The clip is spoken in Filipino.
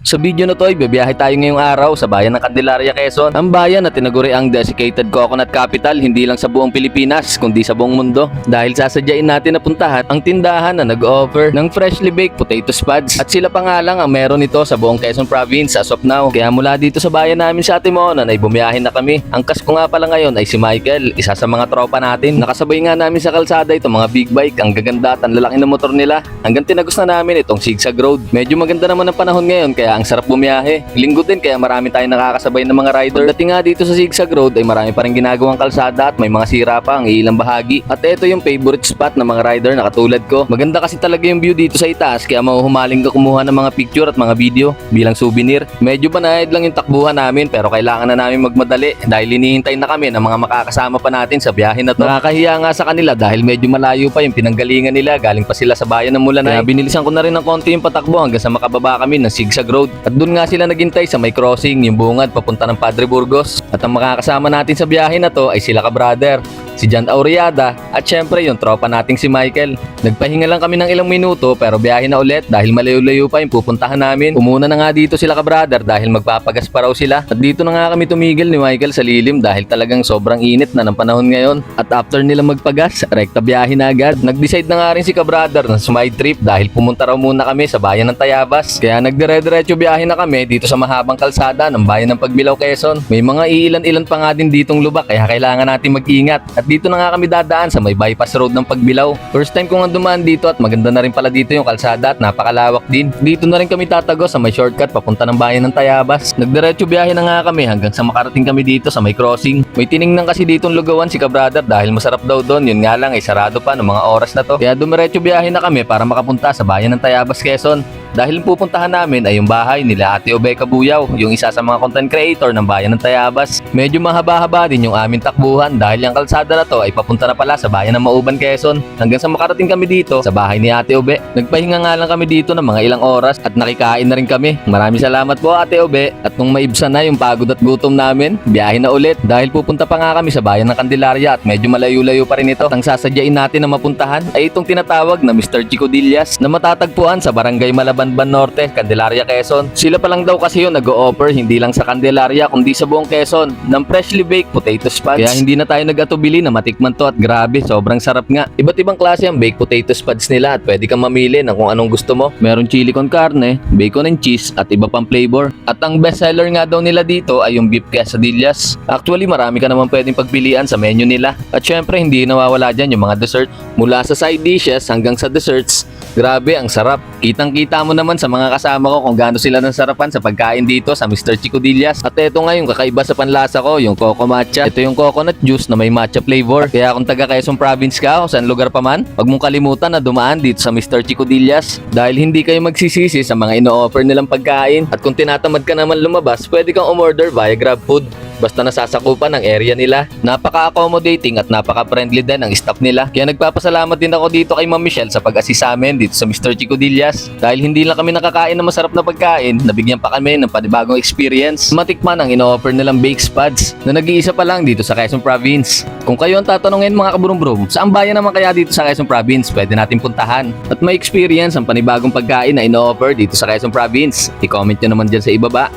Sa video na to ay bibiyahe tayo ngayong araw sa bayan ng Candelaria, Quezon. Ang bayan na tinaguri ang desiccated coconut capital hindi lang sa buong Pilipinas kundi sa buong mundo. Dahil sasadyain natin na puntahan ang tindahan na nag-offer ng freshly baked potato spuds. At sila pa nga lang ang meron nito sa buong Quezon Province as of now. Kaya mula dito sa bayan namin sa Timonan ay bumiyahin na kami. Ang kas ko nga pala ngayon ay si Michael, isa sa mga tropa natin. Nakasabay nga namin sa kalsada itong mga big bike. Ang gaganda at ang lalaki ng motor nila. Hanggang tinagos na namin itong zigzag road. Medyo maganda naman ang panahon ngayon kaya ang sarap bumiyahe. Linggo din kaya marami tayong nakakasabay ng mga rider. Pagdating nga dito sa zigzag road ay marami pa rin ginagawang kalsada at may mga sira pa ang ilang bahagi. At ito yung favorite spot ng mga rider na katulad ko. Maganda kasi talaga yung view dito sa itaas kaya mahuhumaling ka kumuha ng mga picture at mga video bilang souvenir. Medyo banayad lang yung takbuhan namin pero kailangan na namin magmadali dahil hinihintay na kami ng mga makakasama pa natin sa biyahe na to. Nakakahiya nga sa kanila dahil medyo malayo pa yung pinanggalingan nila, galing pa sila sa bayan ng Mulanay. Kaya binilisan ko na rin ng konti yung patakbo hanggang sa makababa kami ng zigzag road. At doon nga sila naghintay sa may crossing, yung bungad papunta ng Padre Burgos. At ang makakasama natin sa biyahe na to ay sila ka-brother, si John Auriada at syempre yung tropa nating si Michael. Nagpahinga lang kami ng ilang minuto pero biyahe na ulit dahil malayo-layo pa yung pupuntahan namin. Umuna na nga dito sila ka-brother dahil magpapagas pa raw sila. At dito na nga kami tumigil ni Michael sa lilim dahil talagang sobrang init na ng panahon ngayon. At after nila magpagas, rekta biyahe na agad. Nag-decide na nga rin si ka-brother ng sumide trip dahil pumunta raw muna kami sa bayan ng Tayabas. Kaya nagdire-diretso biyahe na kami dito sa mahabang kalsada ng bayan ng Pagbilao, Quezon. May mga iilan-ilan pa nga din ditong lubak kaya kailangan natin mag-ingat. At dito na nga kami dadaan sa may bypass road ng Pagbilao. First time ko nga dumaan dito at maganda na rin pala dito yung kalsada at napakalawak din. Dito na rin kami tatago sa may shortcut papunta ng bayan ng Tayabas. Nagdiretso biyahe na nga kami hanggang sa makarating kami dito sa may crossing. May tiningnan kasi ditong lugawan si ka-brother dahil masarap daw doon. Yun nga lang ay sarado pa ng mga oras na to. Kaya dumiretso biyahe na kami para makapunta sa bayan ng Tayabas, Quezon. Dahil pupuntahan namin ay yung bahay nila Ate Obe Kabuyaw, yung isa sa mga content creator ng bayan ng Tayabas. Medyo mahaba-haba din yung aming takbuhan dahil yung kalsada na to ay papunta na pala sa bayan ng Mauban, Quezon. Hanggang sa makarating kami dito sa bahay ni Ate Obe. Nagpahinga nga lang kami dito ng mga ilang oras at nakikain na rin kami. Maraming salamat po Ate Obe. At nung maibsan na yung pagod at gutom namin, biyahe na ulit dahil pupunta pa nga kami sa bayan ng Candelaria at medyo malayo-layo pa rin ito. Ang sasadyain natin na mapuntahan ay itong tinatawag na Mr. Chico Dillas na matatagpuan sa Barangay Malaban Norte, Candelaria, Quezon. Sila pa lang daw kasi yung nag-o-offer hindi lang sa Candelaria kundi sa buong Quezon ng freshly baked potato spuds. Kaya hindi na tayo nag-atubili na matikman to at grabe, sobrang sarap nga. Iba't ibang klase ang baked potato spuds nila at pwede kang mamili ng kung anong gusto mo. Meron chili con carne, bacon and cheese at iba pang flavor. At ang best seller nga daw nila dito ay yung beef quesadillas. Actually, marami ka naman pwedeng pagpilian sa menu nila. At syempre, hindi nawawala dyan yung mga dessert. Mula sa side dishes hanggang sa desserts, grabe, ang sarap. Kitang-kita mo naman sa mga kasama ko kung gaano sila nasarapan sa pagkain dito sa Mr. Chico Dillas. At ito nga yung kakaiba sa panlasa ko, yung coco matcha. Ito yung coconut juice na may matcha flavor. Kaya kung taga Quezon Province ka o saan lugar pa man, huwag mong kalimutan na dumaan dito sa Mr. Chico Dillas dahil hindi kayo magsisisi sa mga ino-offer nilang pagkain. At kung tinatamad ka naman lumabas, pwede kang umorder via GrabFood. Basta nasasakupan ang area nila. Napaka-accommodating at napaka-friendly din ang staff nila. Kaya nagpapasalamat din ako dito kay Ma'am Michelle sa pag-assist sa amin dito sa Mr. Chico Dillas. Dahil hindi lang kami nakakain ng masarap na pagkain, nabigyan pa kami ng panibagong experience. Matikman ang ino-offer nilang baked spuds na nag-iisa pa lang dito sa Quezon Province. Kung kayo ang tatanungin mga kaburum-brum, saan bayan naman kaya dito sa Quezon Province pwede natin puntahan at may experience ang panibagong pagkain na ino-offer dito sa Quezon Province? I-comment nyo naman dyan sa ibaba.